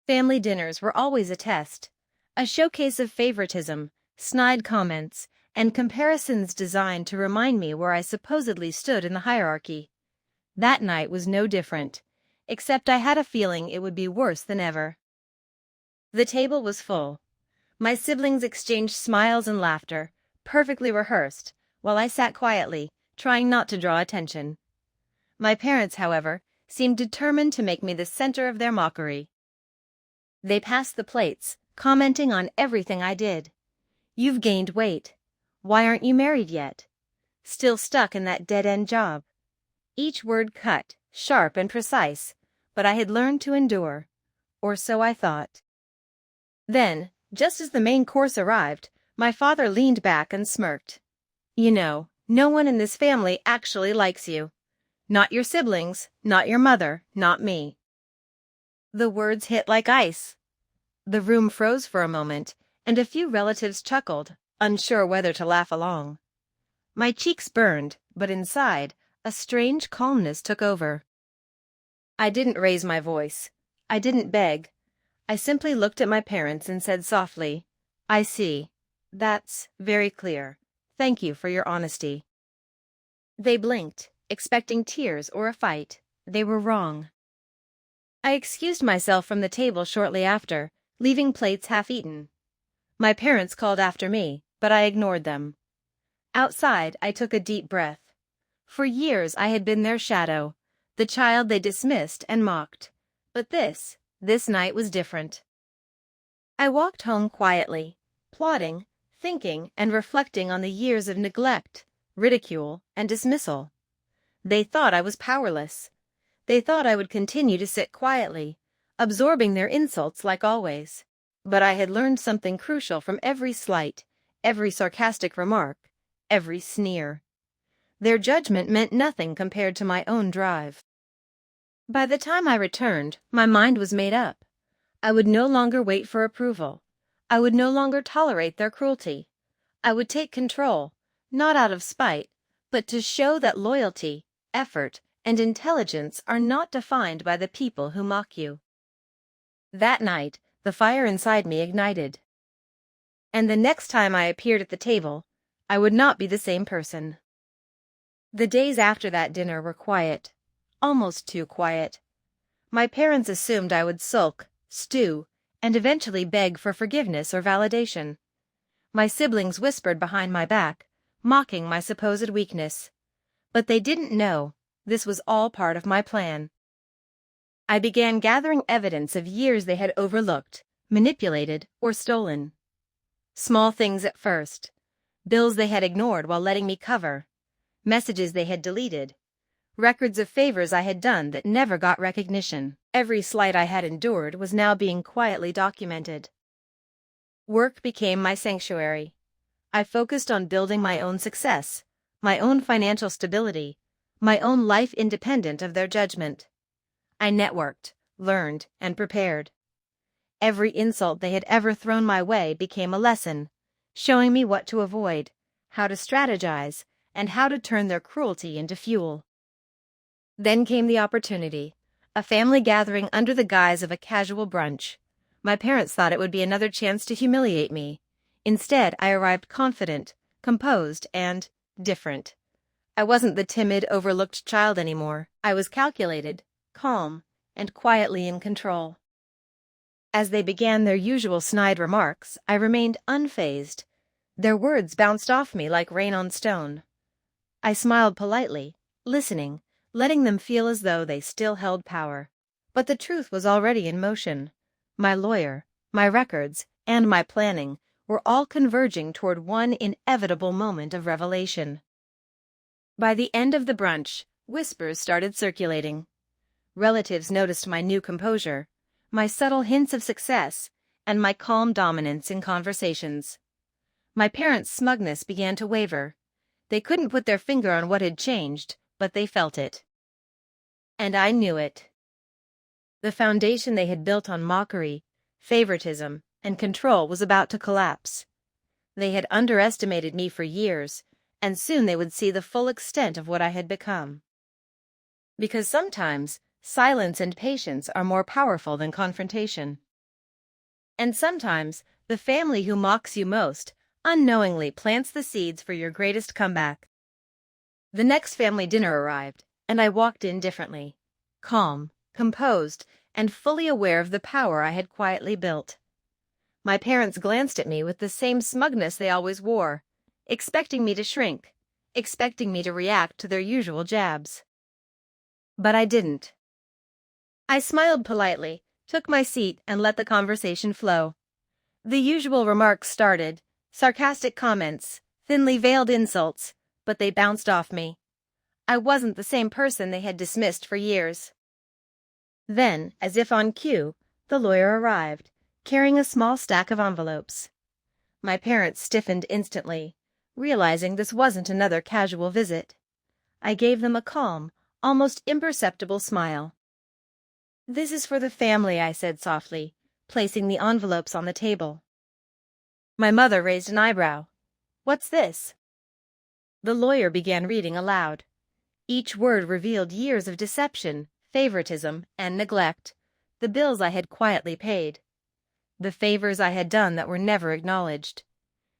Family dinners were always a test, a showcase of favoritism, snide comments, and comparisons designed to remind me where I supposedly stood in the hierarchy. That night was no different, except I had a feeling it would be worse than ever. The table was full. My siblings exchanged smiles and laughter, perfectly rehearsed, while I sat quietly, trying not to draw attention. My parents, however, seemed determined to make me the center of their mockery. They passed the plates, commenting on everything I did. "You've gained weight. Why aren't you married yet? Still stuck in that dead-end job." Each word cut, sharp and precise, but I had learned to endure, or so I thought. Then, just as the main course arrived, my father leaned back and smirked. "You know, no one in this family actually likes you. Not your siblings, not your mother, not me." The words hit like ice. The room froze for a moment, and a few relatives chuckled, unsure whether to laugh along. My cheeks burned, but inside, a strange calmness took over. I didn't raise my voice. I didn't beg. I simply looked at my parents and said softly, "I see. That's very clear. Thank you for your honesty." They blinked, expecting tears or a fight. They were wrong. I excused myself from the table shortly after, leaving plates half-eaten. My parents called after me, but I ignored them. Outside, I took a deep breath. For years I had been their shadow, the child they dismissed and mocked. But this night was different. I walked home quietly, plodding, thinking and reflecting on the years of neglect, ridicule, and dismissal. They thought I was powerless. They thought I would continue to sit quietly, absorbing their insults like always. But I had learned something crucial from every slight, every sarcastic remark, every sneer. Their judgment meant nothing compared to my own drive. By the time I returned, my mind was made up. I would no longer wait for approval. I would no longer tolerate their cruelty. I would take control, not out of spite, but to show that loyalty, effort, and intelligence are not defined by the people who mock you. That night, the fire inside me ignited. And the next time I appeared at the table, I would not be the same person. The days after that dinner were quiet, almost too quiet. My parents assumed I would sulk, stew, and eventually beg for forgiveness or validation. My siblings whispered behind my back, mocking my supposed weakness. But they didn't know this was all part of my plan. I began gathering evidence of years they had overlooked, manipulated, or stolen. Small things at first. Bills they had ignored while letting me cover. Messages they had deleted. Records of favors I had done that never got recognition. Every slight I had endured was now being quietly documented. Work became my sanctuary. I focused on building my own success, my own financial stability, my own life independent of their judgment. I networked, learned, and prepared. Every insult they had ever thrown my way became a lesson, showing me what to avoid, how to strategize, and how to turn their cruelty into fuel. Then came the opportunity, a family gathering under the guise of a casual brunch. My parents thought it would be another chance to humiliate me. Instead, I arrived confident, composed, and different. I wasn't the timid, overlooked child anymore. I was calculated, calm, and quietly in control. As they began their usual snide remarks, I remained unfazed. Their words bounced off me like rain on stone. I smiled politely, listening, letting them feel as though they still held power. But the truth was already in motion. My lawyer, my records, and my planning were all converging toward one inevitable moment of revelation. By the end of the brunch, whispers started circulating. Relatives noticed my new composure, my subtle hints of success, and my calm dominance in conversations. My parents' smugness began to waver. They couldn't put their finger on what had changed, but they felt it. And I knew it. The foundation they had built on mockery, favoritism, and control was about to collapse. They had underestimated me for years, and soon they would see the full extent of what I had become. Because sometimes, silence and patience are more powerful than confrontation. And sometimes, the family who mocks you most unknowingly plants the seeds for your greatest comeback. The next family dinner arrived, and I walked in differently, calm, composed, and fully aware of the power I had quietly built. My parents glanced at me with the same smugness they always wore, expecting me to shrink, expecting me to react to their usual jabs. But I didn't. I smiled politely, took my seat, and let the conversation flow. The usual remarks started, sarcastic comments, thinly veiled insults, but they bounced off me. I wasn't the same person they had dismissed for years. Then, as if on cue, the lawyer arrived, carrying a small stack of envelopes. My parents stiffened instantly, realizing this wasn't another casual visit. I gave them a calm, almost imperceptible smile. "This is for the family," I said softly, placing the envelopes on the table. My mother raised an eyebrow. "What's this?" The lawyer began reading aloud. Each word revealed years of deception, favoritism, and neglect, the bills I had quietly paid, the favors I had done that were never acknowledged,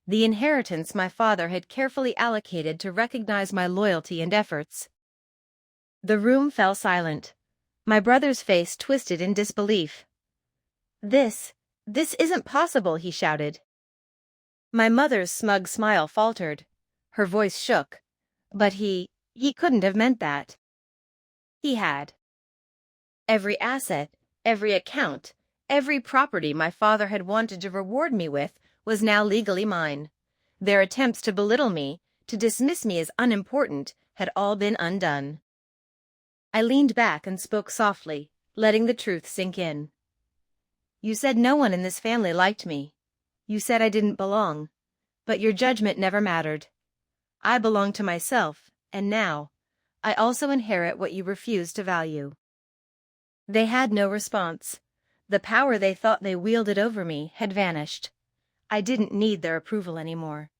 the inheritance my father had carefully allocated to recognize my loyalty and efforts. The room fell silent. My brother's face twisted in disbelief. This isn't possible," he shouted. My mother's smug smile faltered. Her voice shook. But he couldn't have meant that. He had. Every asset, every account, every property my father had wanted to reward me with was now legally mine. Their attempts to belittle me, to dismiss me as unimportant, had all been undone. I leaned back and spoke softly, letting the truth sink in. "You said no one in this family liked me. You said I didn't belong. But your judgment never mattered. I belong to myself, and now, I also inherit what you refuse to value." They had no response. The power they thought they wielded over me had vanished. I didn't need their approval anymore.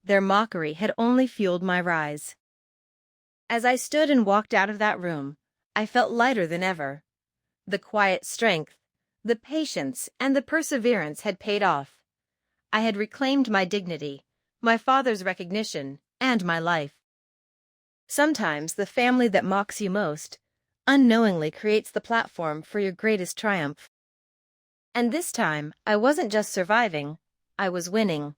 Their mockery had only fueled my rise. As I stood and walked out of that room, I felt lighter than ever. The quiet strength, the patience, and the perseverance had paid off. I had reclaimed my dignity, my father's recognition, and my life. Sometimes the family that mocks you most unknowingly creates the platform for your greatest triumph. And this time, I wasn't just surviving, I was winning.